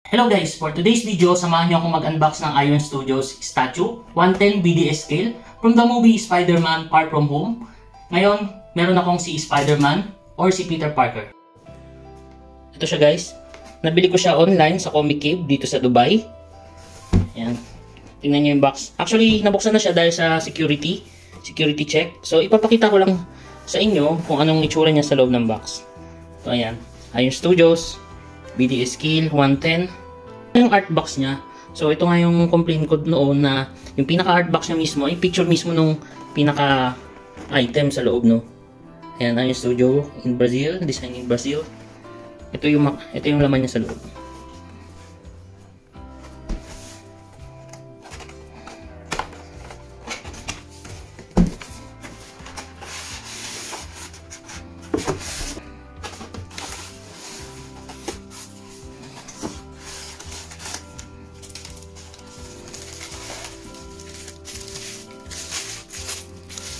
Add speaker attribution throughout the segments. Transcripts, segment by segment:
Speaker 1: Hello guys! For today's video, samahan niyo akong mag-unbox ng Iron Studios statue 110 BDS scale from the movie Spider-Man Far From Home. Ngayon, meron akong si Spider-Man or si Peter Parker. Ito siya guys. Nabili ko siya online sa Comic Cave dito sa Dubai. Ayan. Tingnan niyo yung box. Actually, nabuksan na siya dahil sa security check. So, ipapakita ko lang sa inyo kung anong itsura niya sa loob ng box. So, ayan. Iron Studios BDS scale 110. Yung art box niya. So ito nga yung complaint code noon na yung pinaka art box niya mismo ay picture mismo nung pinaka item sa loob, no. Ayan, Iron Studio in Brazil, design in Brazil. Ito yung laman niya sa loob.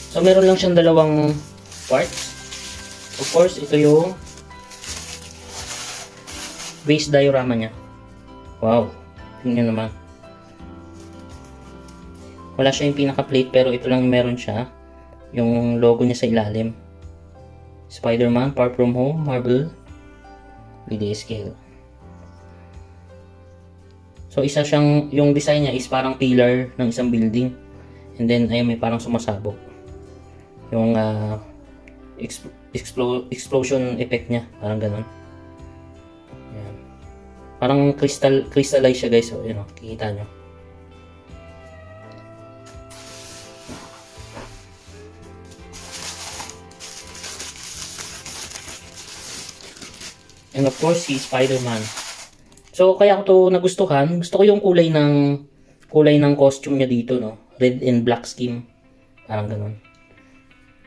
Speaker 1: So, meron lang siyang dalawang parts. Of course, ito yung base diorama niya. Wow! Tingnan naman. Wala siya yung pinaka-plate, pero ito lang meron siya. Yung logo niya sa ilalim. Spider-Man, Far From Home, Marvel, BDS scale. So, isa siyang, yung design niya is parang pillar ng isang building. And then, ayun, may parang sumasabog. Yung explosion effect niya, parang ganun. Ayan. Parang crystallize siya guys, so yun o, kikita nyo. And of course, si Spider-Man. So kaya ko to nagustuhan, gusto ko yung kulay ng costume niya dito, no. Red and black scheme. Parang ganun.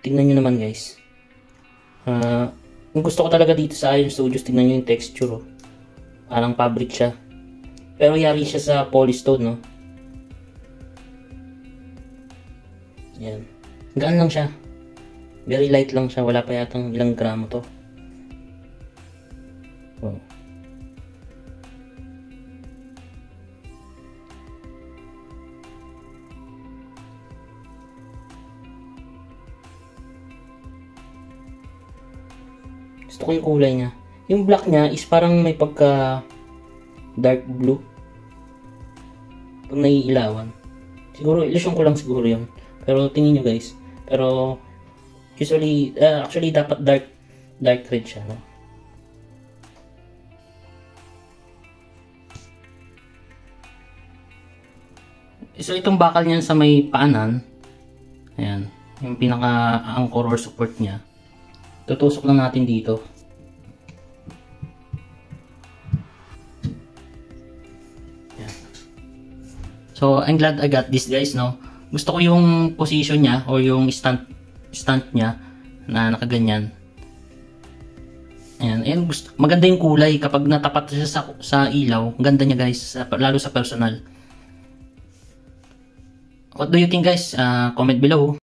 Speaker 1: Tingnan nyo naman guys. Yung gusto ko talaga dito sa Iron Studios, tingnan nyo yung texture. Oh. Parang fabric siya. Pero yari siya sa polystone, no? Yan. Gaan lang siya. Very light lang siya. Wala pa yatang ilang gramo to. Wow. Gusto ko yung kulay niya. Yung black niya is parang may pagka dark blue. Pag naiilawan. Siguro, illusion ko lang siguro yun. Pero tingin nyo guys. Pero, usually, actually dapat dark red siya. No? So, itong bakal niyan sa may paanan. Ayan. Yung pinaka-anchor or support niya. Tutusok lang natin dito. Yan. So, I'm glad I got this guys, no. Gusto ko yung position niya or yung stand niya na nakaganyan. Ayan, and maganda yung kulay kapag natapat siya sa ilaw. Ang ganda niya guys, lalo sa personal. What do you think guys? Comment below.